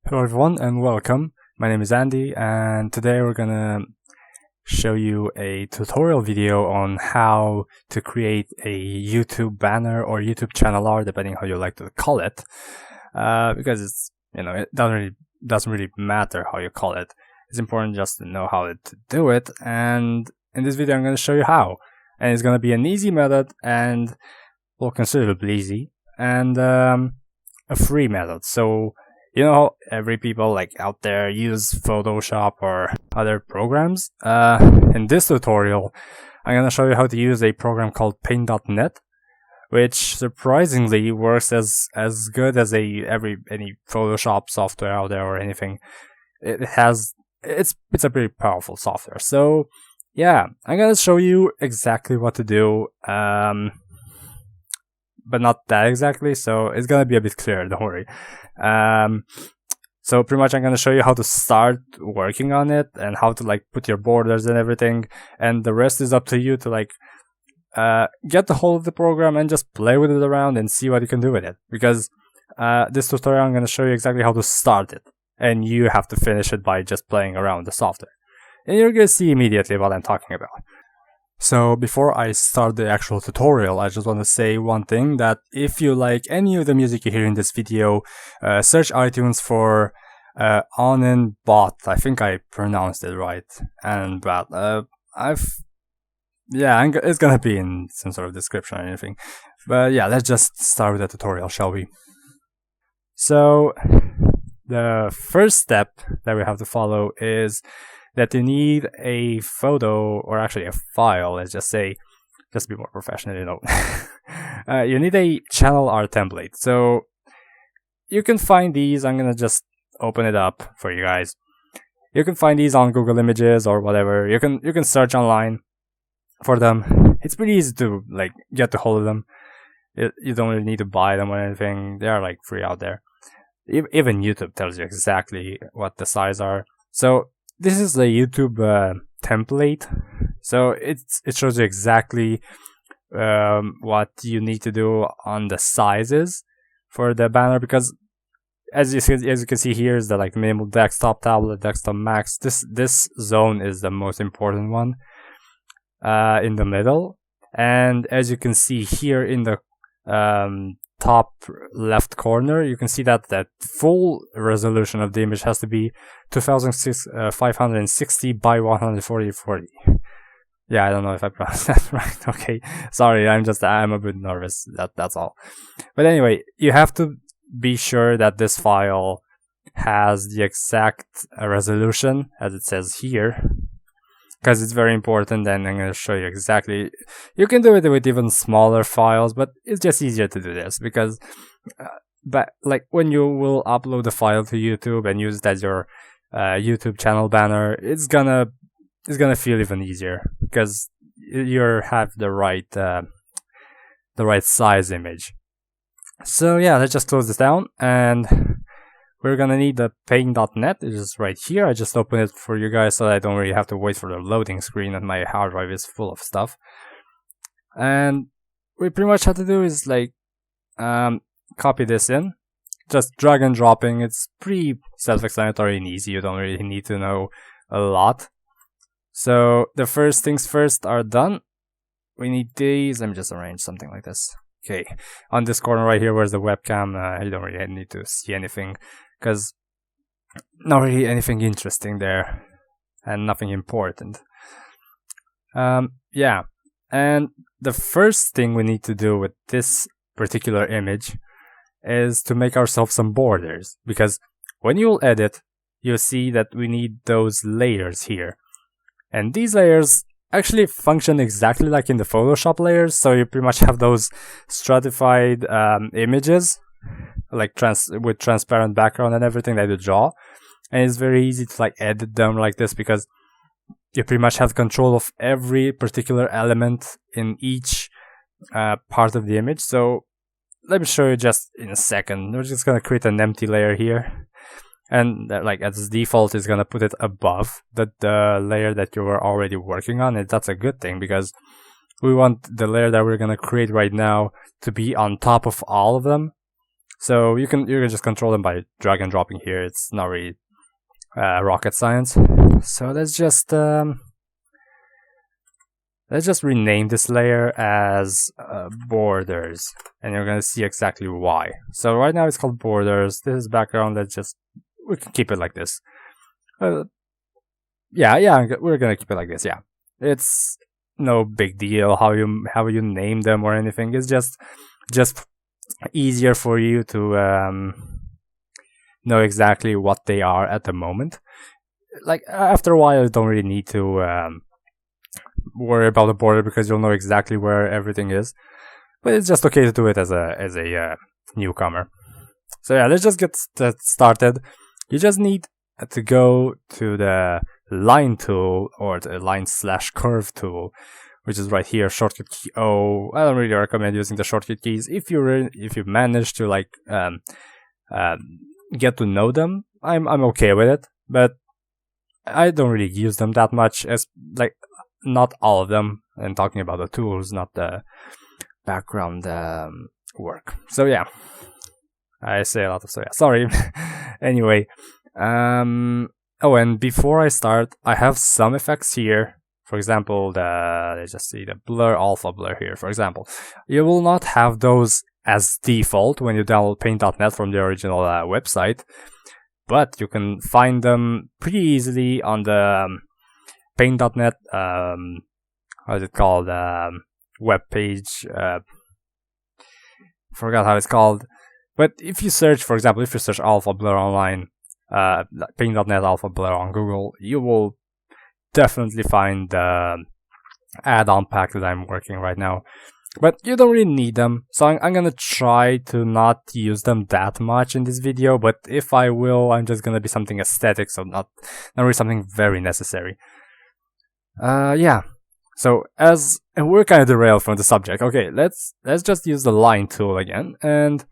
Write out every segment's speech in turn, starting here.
Hello everyone and welcome. My name is Andy and today we're gonna show you a tutorial video on how to create a YouTube banner or YouTube channel art, depending how you like to call it. Because it doesn't really matter how you call it. It's important just to know how to do it, and in this video I'm gonna show you how. And it's gonna be an easy method and considerably easy, and a free method. So every people out there use Photoshop or other programs. In this tutorial, I'm gonna show you how to use a program called Paint.net, which surprisingly works as good as any Photoshop software out there or anything. It's a pretty powerful software. So yeah, I'm gonna show you exactly what to do, but not that exactly. So it's gonna be a bit clearer. Don't worry. So pretty much I'm gonna show you how to start working on it and how to put your borders and everything, and the rest is up to you to get the hold of the program and just play with it around and see what you can do with it. Because this tutorial I'm gonna show you exactly how to start it, and you have to finish it by just playing around the software, and you're gonna see immediately what I'm talking about. So before I start the actual tutorial, I just want to say one thing, that if you like any of the music you hear in this video, search iTunes for On Bot. I think I pronounced it right. And but it's gonna be in some sort of description or anything. But yeah, let's just start with the tutorial, shall we? So the first step that we have to follow is that you need a photo, or actually a file, let's just say, just to be more professional, you need a channel art template. So you can find these. I'm gonna just open it up for you guys. You can find these on Google Images or whatever. You can search online for them. It's pretty easy to get a hold of them. You don't really need to buy them or anything. They are free out there. Even YouTube tells you exactly what the size are. So this is the YouTube template, so it shows you exactly what you need to do on the sizes for the banner. Because as you can see here is the minimal desktop, tablet, desktop, max. This zone is the most important one in the middle, and as you can see here in the top left corner, you can see that full resolution of the image has to be 2560 by 140. Yeah, I don't know if I pronounced that right. Okay, sorry, I'm a bit nervous. That's all. But anyway, you have to be sure that this file has the exact resolution as it says here, because it's very important, and I'm going to show you exactly. You can do it with even smaller files, but it's just easier to do this because when you will upload the file to YouTube and use it as your YouTube channel banner, it's gonna feel even easier because you have the right size image. So yeah, let's just close this down, and we're gonna need the Paint.net. It is right here. I just opened it for you guys so that I don't really have to wait for the loading screen, and my hard drive is full of stuff. And we pretty much have to do is copy this in, just drag and dropping. It's pretty self-explanatory and easy. You don't really need to know a lot. So the first things first are done. We need these. Let me just arrange something like this. Okay, on this corner right here, where's the webcam? You don't really need to see anything, because not really anything interesting there, and nothing important. Yeah, and the first thing we need to do with this particular image is to make ourselves some borders, because when you'll edit, you'll see that we need those layers here, and these layers actually function exactly like in the Photoshop layers. So you pretty much have those stratified images, with transparent background and everything that you draw, and it's very easy to edit them like this because you pretty much have control of every particular element in each part of the image. So let me show you just in a second. We're just gonna create an empty layer here, and as default is gonna put it above the layer that you were already working on, and that's a good thing because we want the layer that we're gonna create right now to be on top of all of them. So you can just control them by drag and dropping here. It's not really rocket science. So let's just rename this layer as borders, and you're gonna see exactly why. So right now it's called borders. This is background. We can keep it like this. Yeah, we're gonna keep it like this. Yeah, it's no big deal how you name them or anything. It's just easier for you to know exactly what they are at the moment. Like after a while, you don't really need to worry about the border because you'll know exactly where everything is. But it's just okay to do it as a newcomer. So yeah, let's just get started. You just need to go to the line tool or the line/curve tool, which is right here, shortcut key O. I don't really recommend using the shortcut keys. If you manage to like get to know them, I'm okay with it, but I don't really use them that much, as like not all of them. And talking about the tools, not the background work. So yeah, I say a lot of so yeah. Sorry. Anyway, oh, and before I start, I have some effects here. For example, let's just see the blur, alpha blur here. For example, you will not have those as default when you download Paint.net from the original website, but you can find them pretty easily on the Paint.net. What is it called? Web page. Forgot how it's called. But if you search, for example, if you search alpha blur online, Paint.net alpha blur on Google, you will definitely find the add-on pack that I'm working right now. But you don't really need them, so I'm gonna try to not use them that much in this video, but if I will, I'm just gonna be something aesthetic, so not really something very necessary. Yeah. So and we're kind of derailed from the subject. Okay, let's just use the line tool again, and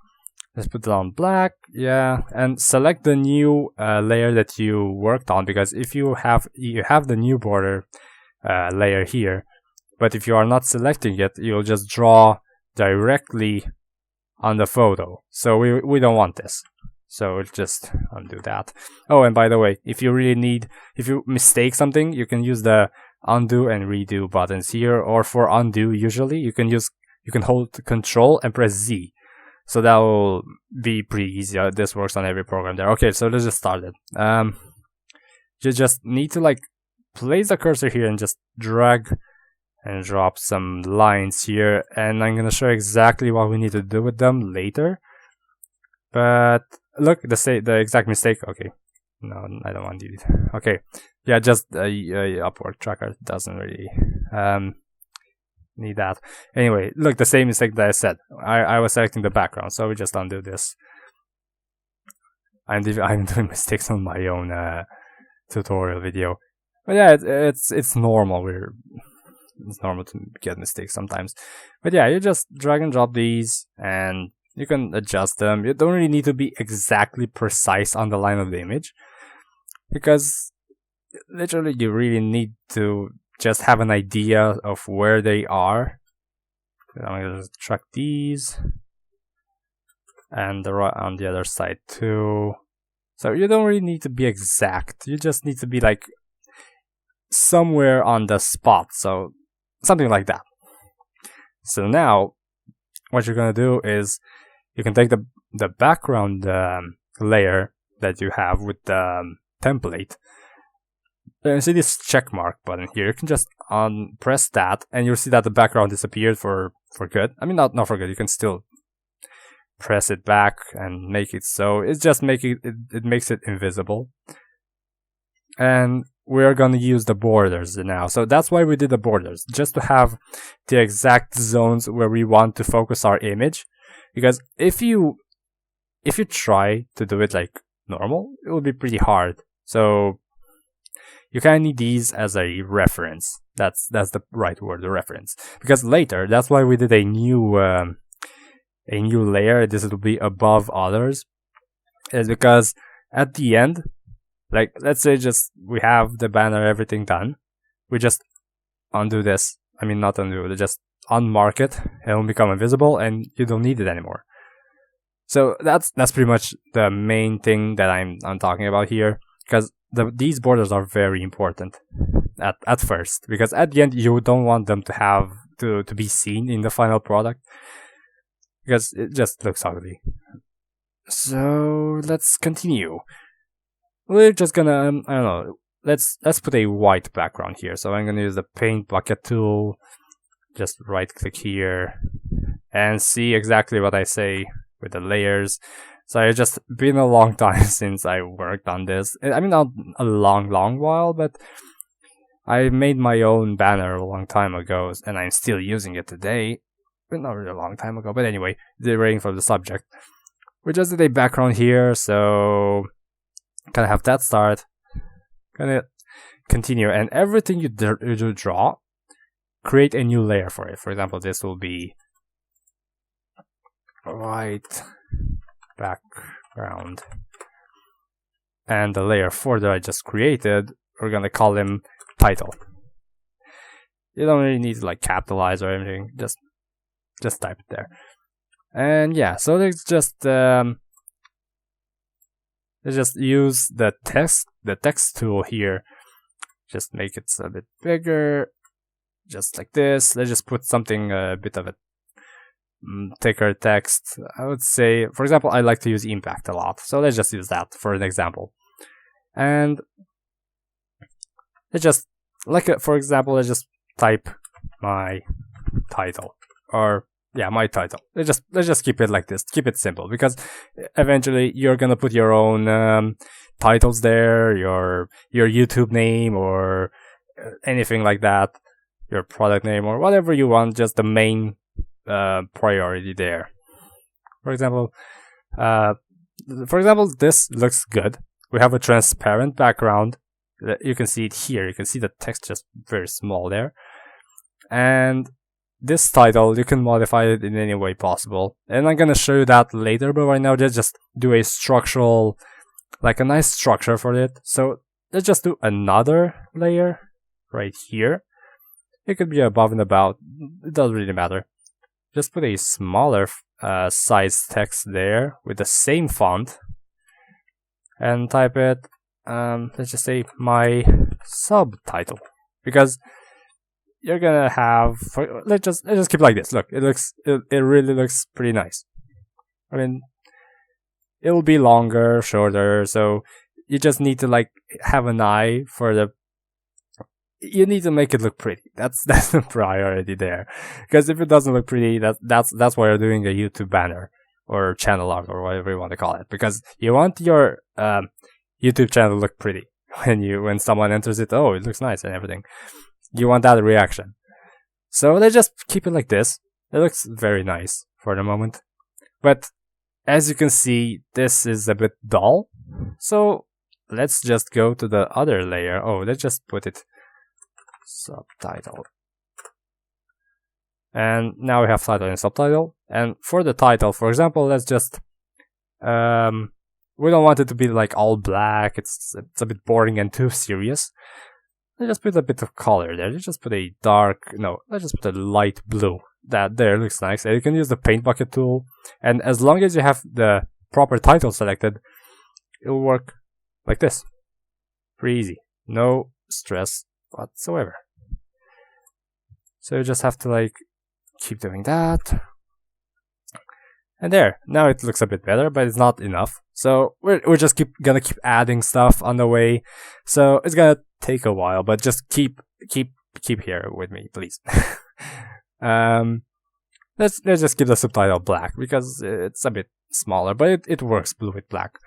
let's put it on black. Yeah, and select the new layer that you worked on, because if you have the new border layer here, but if you are not selecting it, you'll just draw directly on the photo. So we don't want this. So we'll just undo that. Oh, and by the way, if you mistake something, you can use the undo and redo buttons here, or for undo, usually you can hold Control and press Z. So that will be pretty easy. This works on every program there. Okay, so let's just start it. You just need to like place the cursor here and just drag and drop some lines here, and I'm gonna show exactly what we need to do with them later. But look, the exact mistake. Okay, no, I don't want to do it. Okay, yeah, just upward tracker doesn't really need that. Anyway, look, the same mistake that I said. I was selecting the background, so we just undo this. I'm doing mistakes on my own tutorial video, but yeah, it's normal. It's normal to get mistakes sometimes. But yeah, you just drag and drop these, and you can adjust them. You don't really need to be exactly precise on the line of the image, because literally you really need to just have an idea of where they are. I'm gonna just track these, and on the other side too. So you don't really need to be exact. You just need to be like somewhere on the spot. So something like that. So now what you're gonna do is you can take the background layer that you have with the template. You see this check mark button here. You can just press that, and you'll see that the background disappeared for good. I mean, not for good. You can still press it back and make it so. It's just it makes it invisible. And we're gonna use the borders now. So that's why we did the borders, just to have the exact zones where we want to focus our image. Because if you try to do it like normal, it will be pretty hard. So you kind of need these as a reference. That's the right word, the reference. Because later, that's why we did a new layer. This will be above others, is because at the end, like let's say we have the banner, everything done. We just undo this. I mean, not undo. Just unmark it. It will become invisible, and you don't need it anymore. So that's pretty much the main thing that I'm talking about here, because these borders are very important at first, because at the end you don't want them to have to be seen in the final product, because it just looks ugly. So let's continue. We're just gonna I don't know. Let's put a white background here. So I'm gonna use the paint bucket tool. Just right click here and see exactly what I say with the layers. So it's just been a long time since I worked on this. I mean, not a long while, but I made my own banner a long time ago, and I'm still using it today. But not really a long time ago. But anyway, derailing from the subject. We just did a background here, so gonna have that start. Gonna continue, and everything you draw, create a new layer for it. For example, this will be white background, and the layer 4 that I just created, we're gonna call him title. You don't really need to like capitalize or anything, just type it there. And yeah, so let's just use the text tool here. Just make it a bit bigger, just like this. Let's just put something a bit of a thicker text. I would say, for example, I like to use impact a lot, so let's just use that for an example. And let's just, for example, let's just type my title, or yeah, my title. Let's just keep it like this. Keep it simple, because eventually you're gonna put your own titles there, your YouTube name or anything like that, your product name or whatever you want. Just the main priority there. For example, this looks good. We have a transparent background. You can see it here. You can see the text just very small there, and this title, you can modify it in any way possible. And I'm gonna show you that later, but right now let's just do a structural, like a nice structure for it. So let's just do another layer right here. It could be above and about, it doesn't really matter. Just put a smaller size text there with the same font and type it, let's just say my subtitle, because you're gonna have, let's just keep it like this. Look, it really looks pretty nice. I mean, it will be longer, shorter, so you just need to like have an eye for the. You need to make it look pretty. That's the priority there, because if it doesn't look pretty, that's why you're doing a YouTube banner or channel art or whatever you want to call it, because you want your YouTube channel to look pretty when someone enters it. Oh, it looks nice and everything. You want that reaction. So let's just keep it like this. It looks very nice for the moment. But as you can see, this is a bit dull. So let's just go to the other layer. Oh, let's just put it subtitle. And now we have title and subtitle. And for the title, for example, let's just we don't want it to be like all black. It's a bit boring and too serious. Let's just put a bit of color there. Let's just put a let's just put a light blue. That there looks nice. And you can use the paint bucket tool. And as long as you have the proper title selected, it will work like this. Pretty easy. No stress whatsoever. So you just have to like keep doing that. And there, now it looks a bit better, but it's not enough. So we're just gonna keep adding stuff on the way. So it's gonna take a while, but just keep here with me, please. Let's just keep the subtitle black, because it's a bit smaller, but it works blue with black.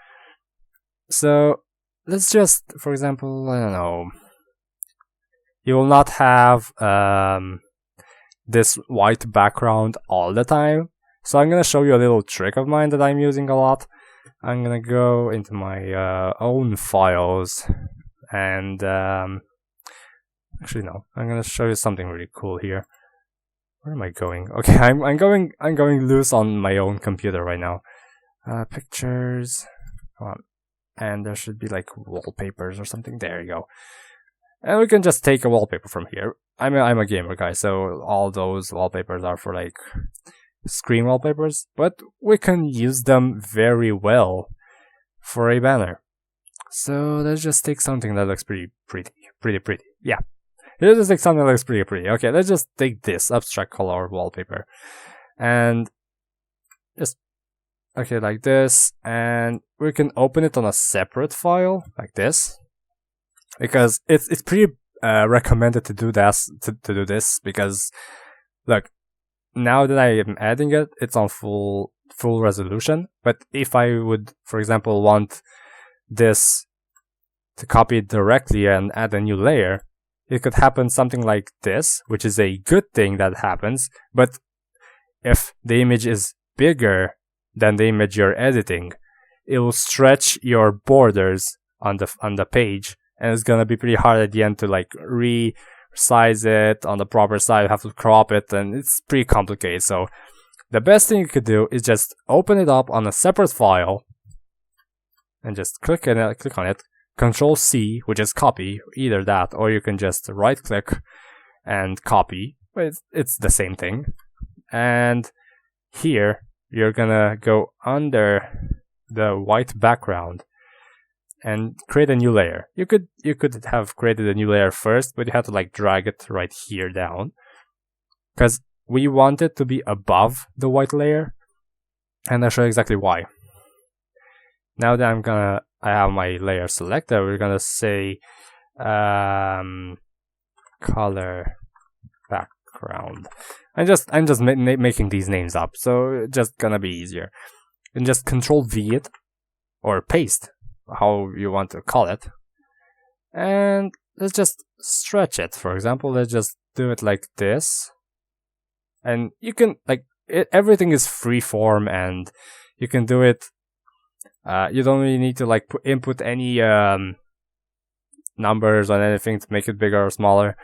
So let's just, for example, I don't know. You will not have this white background all the time. So I'm gonna show you a little trick of mine that I'm using a lot. I'm gonna go into my own files, and actually no, I'm gonna show you something really cool here. Where am I going? Okay, I'm going loose on my own computer right now. Pictures, come on, and there should be like wallpapers or something. There you go. And we can just take a wallpaper from here. I'm a gamer guy, so all those wallpapers are for like screen wallpapers, but we can use them very well for a banner. So let's just take something that looks pretty. Yeah. Let's just take something that looks pretty. Okay, let's just take this abstract color wallpaper. And just, okay, like this. And we can open it on a separate file, like this. Because it's pretty recommended to do this, to do this, because, look, now that I am adding it, it's on full resolution. But if I would, for example, want this to copy it directly and add a new layer, it could happen something like this, which is a good thing that happens. But if the image is bigger than the image you're editing, it will stretch your borders on the page, and it's gonna be pretty hard at the end to like resize it on the proper side. You have to crop it, and it's pretty complicated. So the best thing you could do is just open it up on a separate file and just click on it. Control C, which is copy, either that, or you can just right click and copy. It's the same thing. And here you're gonna go under the white background and create a new layer. You could have created a new layer first, but you have to like drag it right here down, because we want it to be above the white layer, and I'll show you exactly why. Now that I have my layer selected, we're gonna say color background. I'm just making these names up, so it's just gonna be easier. And just Control V it, or paste, how you want to call it. And let's just stretch it. For example, let's just do it like this. And you can, like, everything is freeform, and you can do it. You don't really need to like input any numbers on anything to make it bigger or smaller.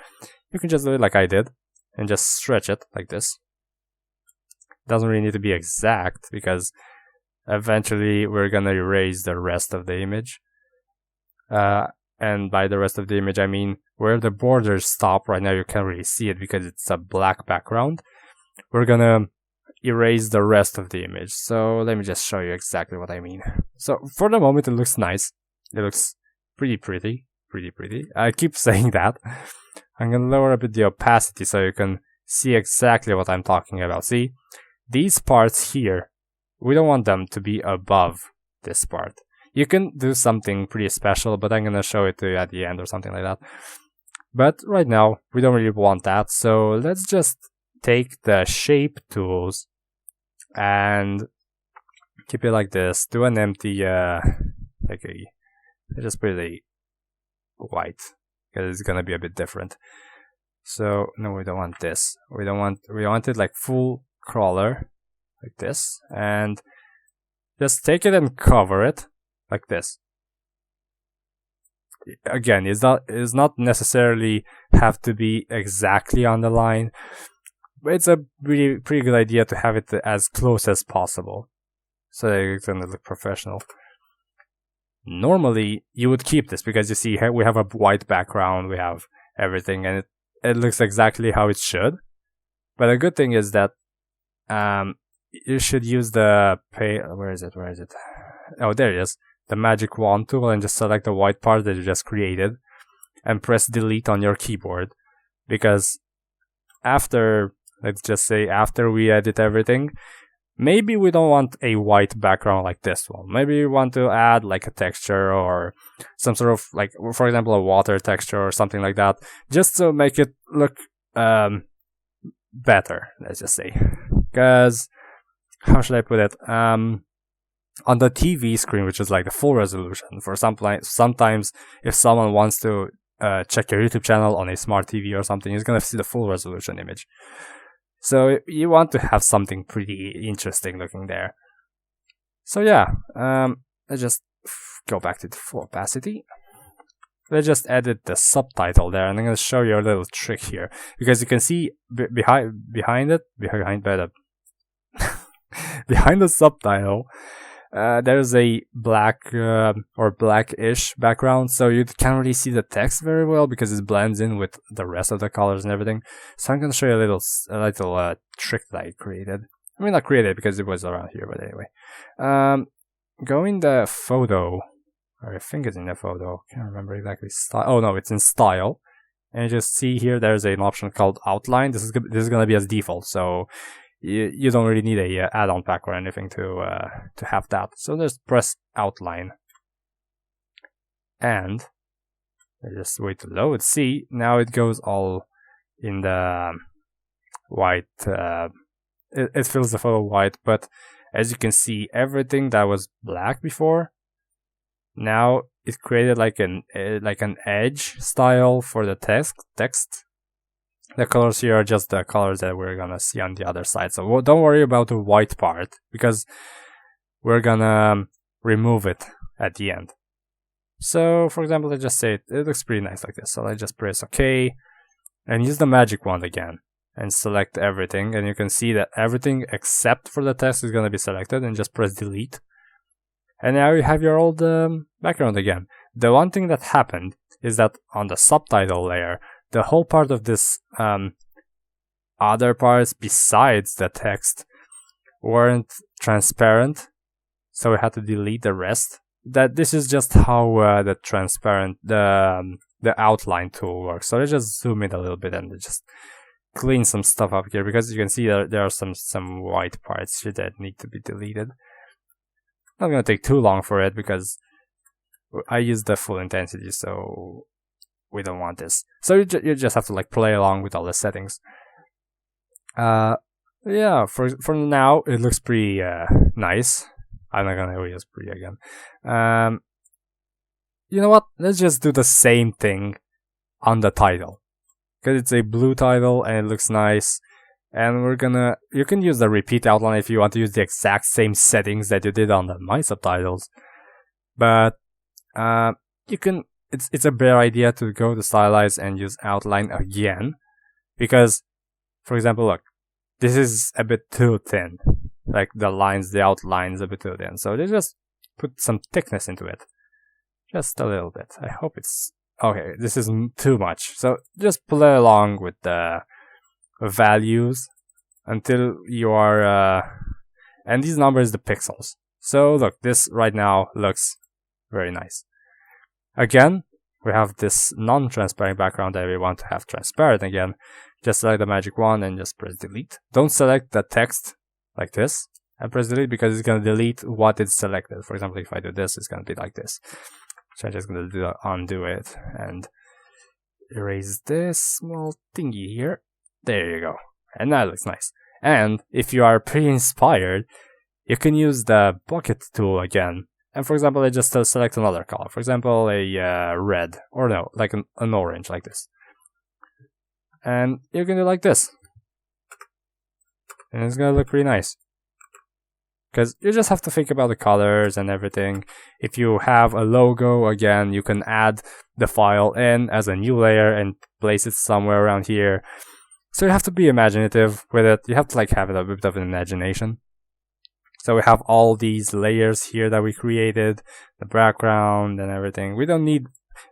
You can just do it like I did and just stretch it like this. Doesn't really need to be exact, because eventually we're gonna erase the rest of the image. And by the rest of the image, I mean where the borders stop. Right now you can't really see it because it's a black background. We're gonna erase the rest of the image. So let me just show you exactly what I mean. So for the moment, it looks nice. It looks pretty. I keep saying that. I'm gonna lower a bit the opacity so you can see exactly what I'm talking about. See, these parts here, we don't want them to be above this part. You can do something pretty special, but I'm gonna show it to you at the end or something like that. But right now, we don't really want that. So let's just take the shape tools and keep it like this. Do an empty, just put a white, because it's gonna be a bit different. So no, we don't want this. We want it like full crawler, like this, and just take it and cover it like this. Again, it's not necessarily have to be exactly on the line, but it's a pretty good idea to have it as close as possible, so that it's gonna look professional. Normally, you would keep this, because you see here we have a white background, we have everything, and it looks exactly how it should. But the good thing is that you should use the where is it? Oh, there it is. The magic wand tool, and just select the white part that you just created and press delete on your keyboard, because let's just say after we edit everything, maybe we don't want a white background like this one. Maybe we want to add like a texture or some sort of, like, for example, a water texture or something like that, just to make it look better, let's just say. Because, how should I put it? On the TV screen, which is like the full resolution, for sometimes if someone wants to check your YouTube channel on a smart TV or something, he's gonna see the full resolution image. So you want to have something pretty interesting looking there. So yeah, let's just go back to the full opacity. Let's just edit the subtitle there, and I'm gonna show you a little trick here, because you can see behind the subtitle, there's a black or blackish background, so you can't really see the text very well because it blends in with the rest of the colors and everything. So I'm gonna show you a little trick that I created. I mean, not created because it was around here, but anyway. Go in the photo, or I think it's in the photo. Can't remember exactly. Style. Oh no, it's in style. And you just see here, there's an option called outline. This is gonna be as default, so you don't really need a add-on pack or anything to have that. So just press outline, and just wait to load. See, now it goes all in the white. It fills the photo white, but as you can see, everything that was black before, now it created like an edge style for the text. The colors here are just the colors that we're gonna see on the other side. So don't worry about the white part, because we're gonna remove it at the end. So, for example, let's just say it looks pretty nice like this. So let's just press OK and use the magic wand again and select everything. And you can see that everything except for the text is gonna be selected, and just press delete. And now you have your old background again. The one thing that happened is that on the subtitle layer, the whole part of this other parts besides the text weren't transparent, so we had to delete the rest. This is just how the outline tool works. So let's just zoom in a little bit and just clean some stuff up here, because you can see that there are some white parts here that need to be deleted. Not gonna take too long for it because I use the full intensity, so we don't want this. So you just have to like play along with all the settings. Yeah, for now it looks pretty nice. I'm not gonna use pretty again. You know what? Let's just do the same thing on the title, because it's a blue title and it looks nice. And you can use the repeat outline if you want to use the exact same settings that you did on the my subtitles. But you can. It's a better idea to go to stylize and use outline again, because, for example, look, this is a bit too thin. Like the outline is a bit too thin. So they just put some thickness into it, just a little bit. I hope it's okay. This isn't too much. So just play along with the values until you are and these numbers the pixels. So look, this right now looks very nice. Again, we have this non-transparent background that we want to have transparent again. Just select the magic wand and just press delete. Don't select the text like this and press delete, because it's going to delete what is selected. For example, if I do this, it's going to be like this. So I'm just going to undo it and erase this small thingy here. There you go. And that looks nice. And if you are pre-inspired, you can use the bucket tool again. And for example, I just select another color. For example, a red, or no, like an orange, like this. And you can do like this. And it's gonna look pretty nice. Because you just have to think about the colors and everything. If you have a logo, again, you can add the file in as a new layer and place it somewhere around here. So you have to be imaginative with it. You have to like have a bit of an imagination. So we have all these layers here that we created, the background and everything. We don't need,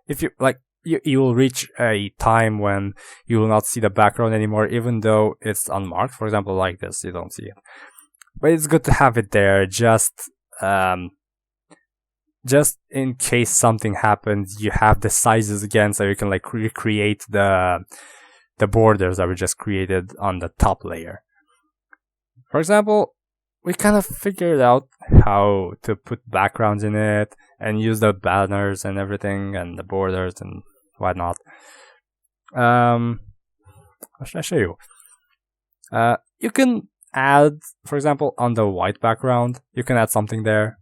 if you like, you will reach a time when you will not see the background anymore, even though it's unmarked. For example, like this, you don't see it. But it's good to have it there, just in case something happens, you have the sizes again, so you can like recreate the borders that we just created on the top layer. For example, we kind of figured out how to put backgrounds in it and use the banners and everything and the borders and whatnot. What should I show you? You can add, for example, on the white background, you can add something there.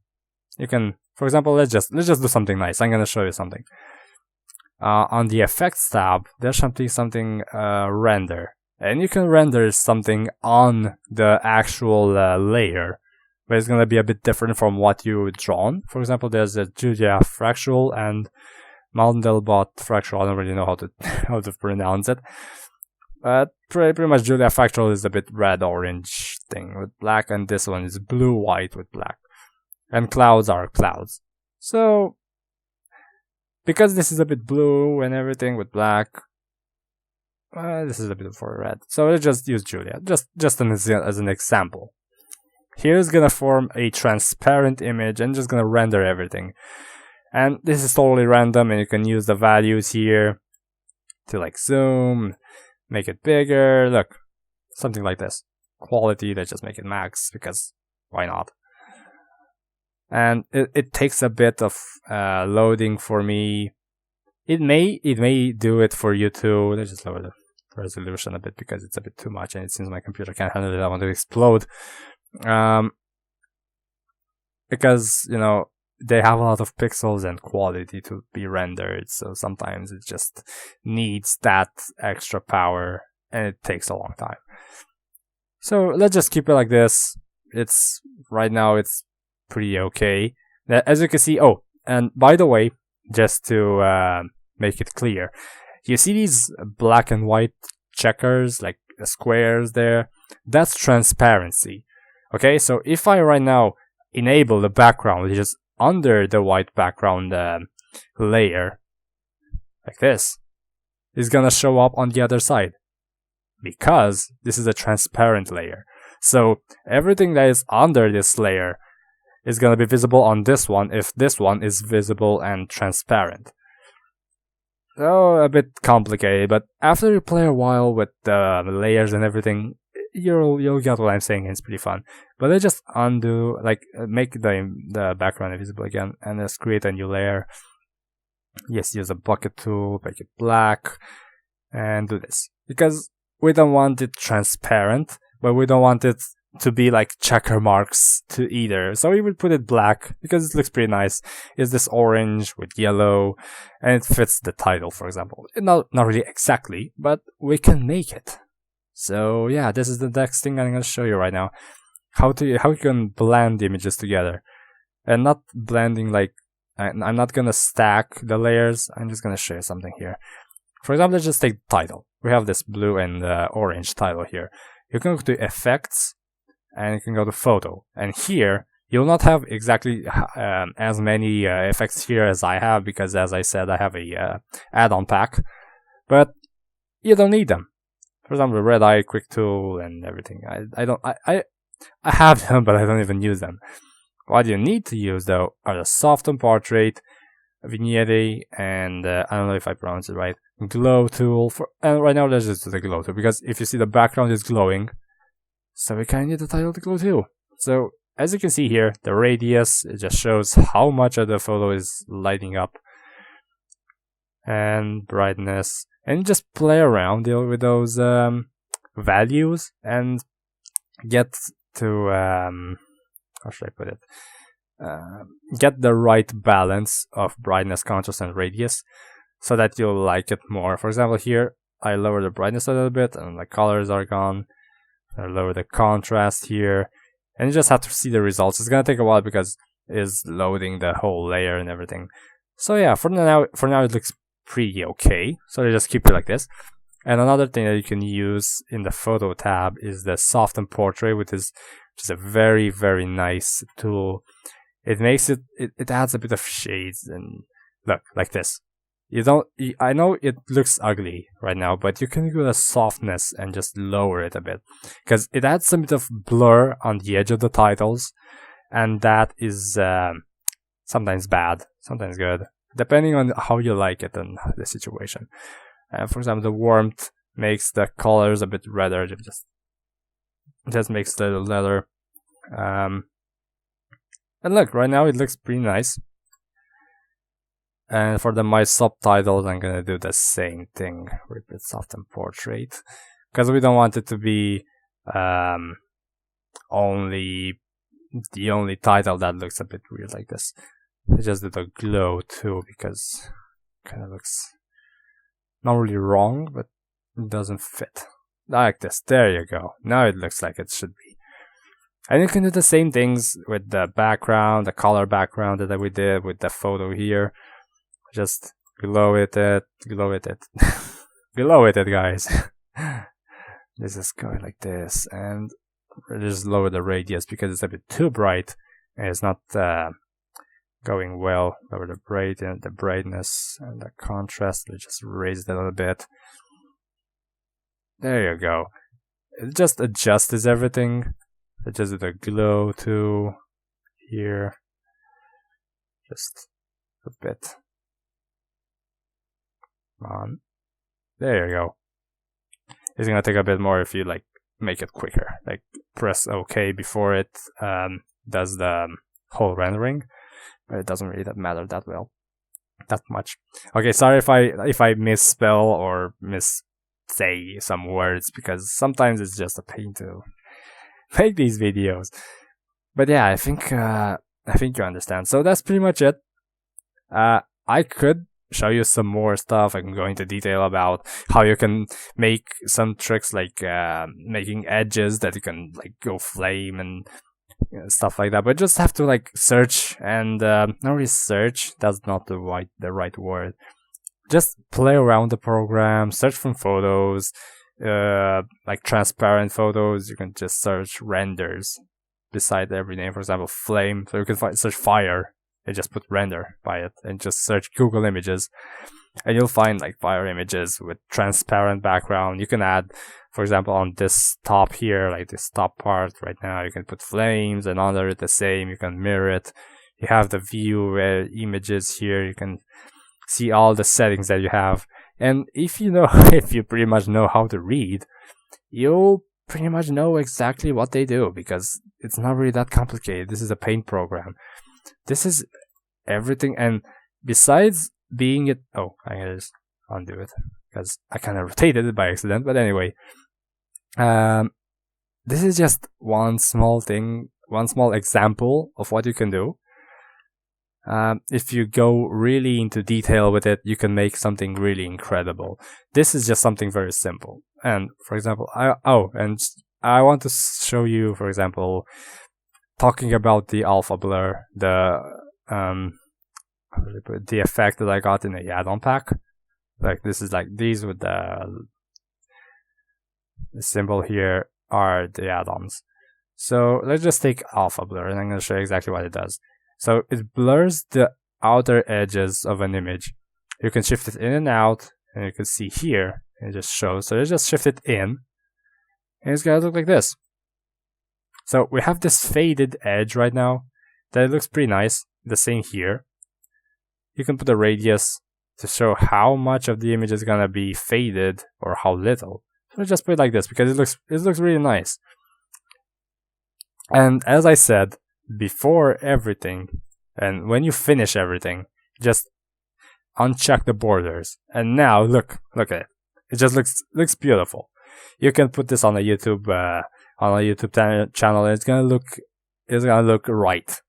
You can, for example, let's just do something nice. I'm gonna show you something. On the effects tab, there's something render. And you can render something on the actual layer, but it's going to be a bit different from what you've drawn. For example, there's a Julia Fractal and Mandelbrot Fractal. I don't really know how to pronounce it. But pretty much Julia Fractal is a bit red-orange thing with black, and this one is blue-white with black. And clouds are clouds. So, because this is a bit blue and everything with black, this is a bit for red. So let's just use Julia, just as an example. Here's gonna form a transparent image and just gonna render everything. And this is totally random, and you can use the values here to like zoom, make it bigger. Look, something like this. Quality, let's just make it max because why not? And it takes a bit of loading for me. It may do it for you too. Let's just lower the resolution a bit because it's a bit too much, and it seems my computer can't handle it. I want to explode. Because you know they have a lot of pixels and quality to be rendered, so sometimes it just needs that extra power, and it takes a long time. So let's just keep it like this. It's right now it's pretty okay. As you can see, oh, and by the way, just to make it clear, you see these black and white checkers, like the squares there? That's transparency. Okay, so if I right now enable the background, which is under the white background layer, like this, it's gonna show up on the other side because this is a transparent layer. So everything that is under this layer is gonna be visible on this one if this one is visible and transparent. So a bit complicated, but after you play a while with the layers and everything, you'll get what I'm saying. It's pretty fun. But let's just undo, like make the background invisible again, and let's create a new layer. Yes, use a bucket tool, make it black, and do this because we don't want it transparent, but we don't want it to be like checker marks to either. So we would put it black because it looks pretty nice. It's this orange with yellow, and it fits the title, for example. Not really exactly, but we can make it. So yeah, this is the next thing I'm gonna show you right now. How you can blend images together, and not blending like I'm not gonna stack the layers. I'm just gonna show you something here. For example, let's just take the title. We have this blue and orange title here. You can go to effects, and you can go to photo. And here, you'll not have exactly as many effects here as I have, because as I said, I have a add-on pack. But you don't need them. For example, red eye, quick tool, and everything. I have them, but I don't even use them. What you need to use though are the soften portrait, vignette, and I don't know if I pronounce it right, glow tool. And right now let's just do the glow tool, because if you see the background is glowing, so we kind of need the title to glow too. So as you can see here, the radius, it just shows how much of the photo is lighting up, and brightness, and just play around with those values and get to how should I put it? Get the right balance of brightness, contrast, and radius, so that you'll like it more. For example, here I lower the brightness a little bit, and the colors are gone. I lower the contrast here, and you just have to see the results. It's gonna take a while because it's loading the whole layer and everything. So yeah, for now it looks pretty okay. So you just keep it like this. And another thing that you can use in the photo tab is the soften portrait, which is just a very, very nice tool. It makes it adds a bit of shades, and look, like this. I know it looks ugly right now, but you can do a softness and just lower it a bit, because it adds some bit of blur on the edge of the titles, and that is sometimes bad, sometimes good, depending on how you like it and the situation. For example, the warmth makes the colors a bit redder. It just makes the leather. And look, right now it looks pretty nice. And for my subtitles, I'm gonna do the same thing. Repeat soften portrait, because we don't want it to be only the only title that looks a bit weird like this. I just did a glow too, because it kind of looks not really wrong, but it doesn't fit. Like this. There you go. Now it looks like it should be. And you can do the same things with the background, the color background that we did with the photo here. Just glow it, below it, guys. This is going like this, and just lower the radius because it's a bit too bright and it's not going well. Lower the brightness and the contrast. We just raise it a little bit. There you go. It just adjusts everything. I just do the glow too here, just a bit. Come on, there you go. It's gonna take a bit more if you like make it quicker. Like press OK before it does the whole rendering, but it doesn't really matter that much. Okay, sorry if I misspell or say some words, because sometimes it's just a pain to make these videos. But yeah, I think you understand. So that's pretty much it. I could show you some more stuff. I can go into detail about how you can make some tricks, like making edges that you can like go flame and stuff like that. But just have to like search and not really search. That's not the right word. Just play around the program, search from photos, like transparent photos. You can just search renders beside every name. For example, flame. So you can search fire and just put render by it, and just search Google Images, and you'll find like fire images with transparent background. You can add, for example, on this top here, like this top part right now, you can put flames, and under it the same. You can mirror it. You have the view images here. You can see all the settings that you have, and if you pretty much know how to read, you'll pretty much know exactly what they do, because it's not really that complicated. This is a paint program. This is everything, and besides being it, oh, I gotta just undo it because I kind of rotated it by accident. But anyway, this is just one small thing, one small example of what you can do. If you go really into detail with it, you can make something really incredible. This is just something very simple. And for example, I want to show you, for example, talking about the alpha blur, the effect that I got in the add-on pack. Like this is like these with the symbol here are the add-ons. So let's just take alpha blur, and I'm going to show you exactly what it does. So it blurs the outer edges of an image. You can shift it in and out, and you can see here it just shows. So let's just shift it in, and it's gonna look like this. So we have this faded edge right now that looks pretty nice. The same here. You can put a radius to show how much of the image is gonna be faded or how little. So let's just put it like this because it looks really nice. And as I said, before everything, and when you finish everything, just uncheck the borders. And now look at it. It just looks beautiful. You can put this on a YouTube channel, and it's gonna look right.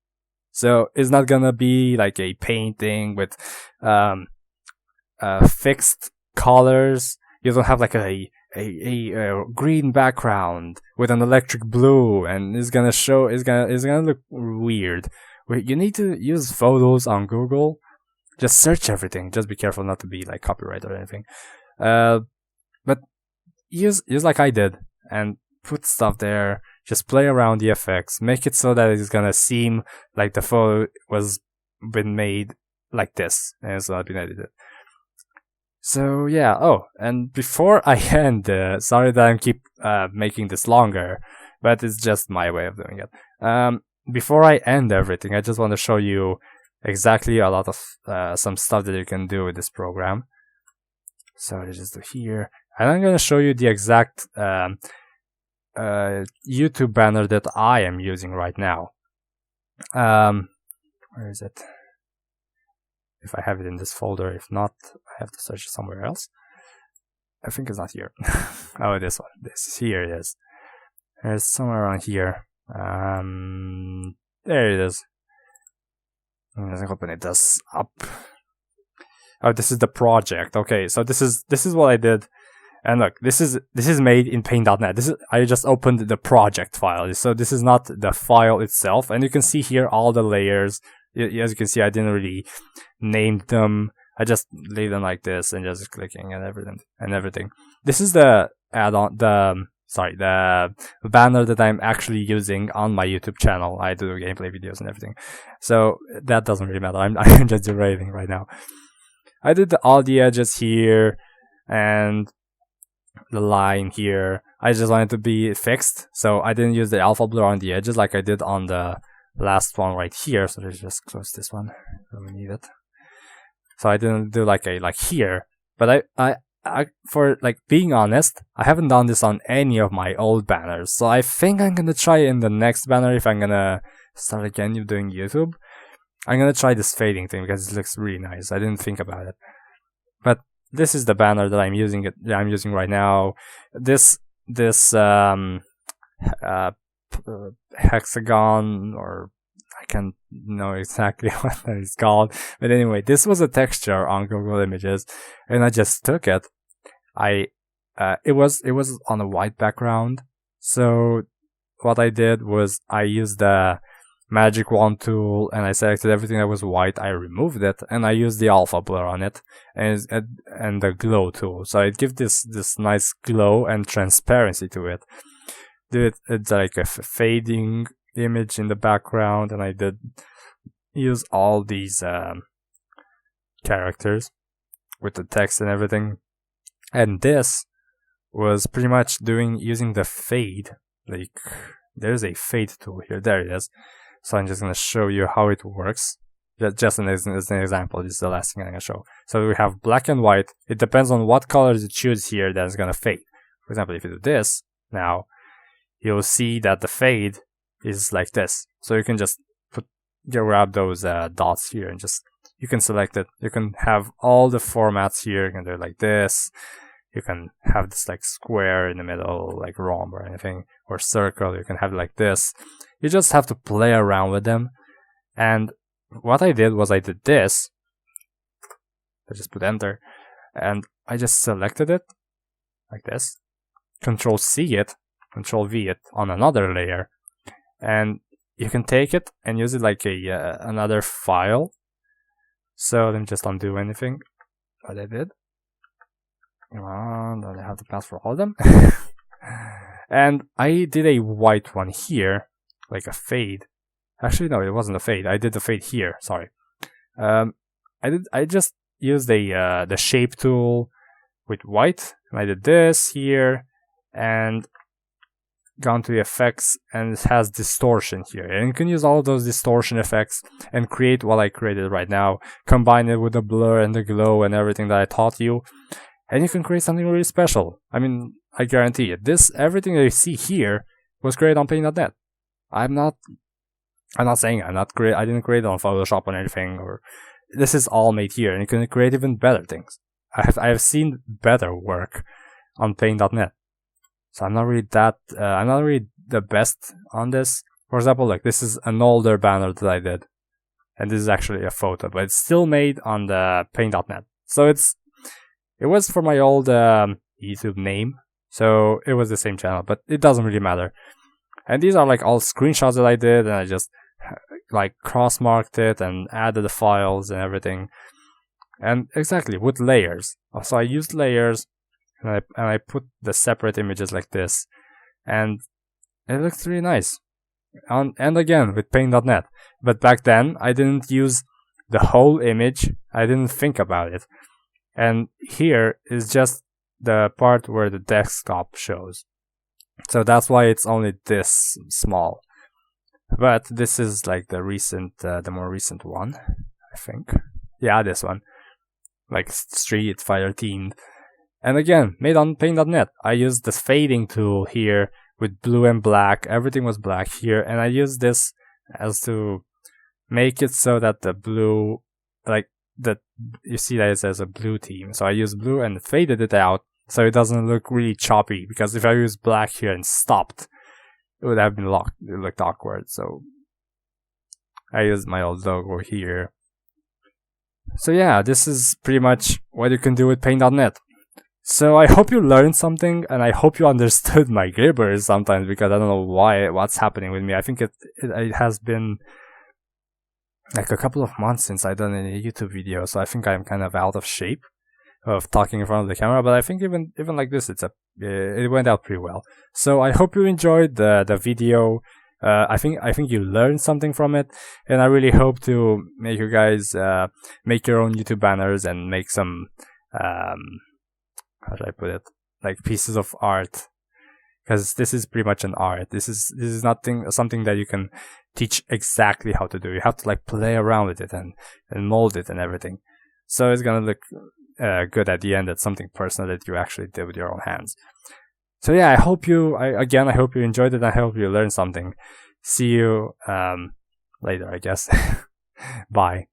So it's not gonna be like a painting with fixed colors. You don't have like a green background with an electric blue, and it's gonna look weird. You need to use photos on Google. Just search everything. Just be careful not to be like copyright or anything. But use like I did and put stuff there. Just play around the effects. Make it so that it's gonna seem like the photo was been made like this and it's not been edited. So yeah. Oh, and before I end, sorry that I keep making this longer, but it's just my way of doing it. Before I end everything, I just want to show you exactly a lot of some stuff that you can do with this program. So let's just do here, and I'm gonna show you the exact YouTube banner that I am using right now. Where is it? If I have it in this folder, if not, I have to search it somewhere else. I think it's not here. Oh, this one. Here it is. It's somewhere around here. There it is. Let's open it this up. Oh, this is the project. Okay, so this is what I did. And look, this is made in paint.net. I just opened the project file. So this is not the file itself. And you can see here all the layers. As you can see, I didn't really name them. I just leave them like this and just clicking and everything. This is the add-on, the banner that I'm actually using on my YouTube channel. I do gameplay videos and everything. So that doesn't really matter. I'm just derailing right now. I did all the edges here and the line here. I just wanted to be fixed, so I didn't use the alpha blur on the edges like I did on the last one right here. So let's just close this one. Don't need it. So I didn't do like here, but I for like being honest, I haven't done this on any of my old banners. So I think I'm gonna try in the next banner if I'm gonna start again doing YouTube. I'm gonna try this fading thing because it looks really nice. I didn't think about it, but this is the banner that I'm using right now. This hexagon, or I can't know exactly what that is called, but anyway, this was a texture on Google Images, and I just took it. It was on a white background, so what I did was I used the magic wand tool and I selected everything that was white. I removed it and I used the alpha blur on it and the glow tool, so it gives this nice glow and transparency to it. It's like a fading image in the background, and I did use all these characters with the text and everything. And this was pretty much using the fade. Like, there's a fade tool here. There it is. So I'm just gonna show you how it works. Just as an example, this is the last thing I'm gonna show. So we have black and white. It depends on what colors you choose here that is gonna fade. For example, if you do this now, you'll see that the fade is like this. So you can just grab those dots here and you can select it. You can have all the formats here. You can do it like this. You can have this like square in the middle, like rhomb or anything, or circle. You can have it like this. You just have to play around with them. And what I did was I did this. I just put enter, and I just selected it like this. Control C it, Control V it on another layer, and you can take it and use it like another file. So let me just undo anything what I did. Come on, don't I have to pass for all of them? And I did a white one here, like a fade. Actually, no, it wasn't a fade. I did the fade here. Sorry. I just used the shape tool with white, and I did this here, and gone to the effects, and it has distortion here, and you can use all of those distortion effects and create what I created right now, combine it with the blur and the glow and everything that I taught you, and you can create something really special. I mean, I guarantee it. Everything that you see here was created on Paint.net. I'm not saying I didn't create it on Photoshop or anything, or this is all made here, and you can create even better things. I have seen better work on Paint.net. So I'm not really the best on this. For example, like this is an older banner that I did, and this is actually a photo, but it's still made on the Paint.net. So it was for my old YouTube name, so it was the same channel, but it doesn't really matter. And these are like all screenshots that I did, and I just like cross-marked it and added the files and everything. And exactly with layers. So I used layers. And I put the separate images like this, and it looks really nice. And again with Paint.net, but back then I didn't use the whole image. I didn't think about it. And here is just the part where the desktop shows. So that's why it's only this small. But this is like the more recent one, I think. Yeah, this one, like Street Fighter themed. And again, made on Paint.net. I used this fading tool here with blue and black. Everything was black here. And I used this as to make it so that the blue, like you see that it says a blue team. So I used blue and faded it out so it doesn't look really choppy. Because if I used black here and stopped, it would have been locked. It looked awkward. So I used my old logo here. So yeah, this is pretty much what you can do with Paint.net. So I hope you learned something, and I hope you understood my gibberish sometimes, because I don't know what's happening with me. I think it has been like a couple of months since I've done any YouTube video, so I think I'm kind of out of shape of talking in front of the camera. But I think even like this, it went out pretty well. So I hope you enjoyed the video. I think you learned something from it, and I really hope to make you guys make your own YouTube banners and make some how should I put it, like pieces of art because this is pretty much an art. This is nothing something that you can teach exactly how to do. You have to like play around with it and mold it and everything. So it's gonna look good at the end. It's something personal that you actually did with your own hands. So yeah, I hope you enjoyed it. I hope you learned something. See you later, I guess. Bye.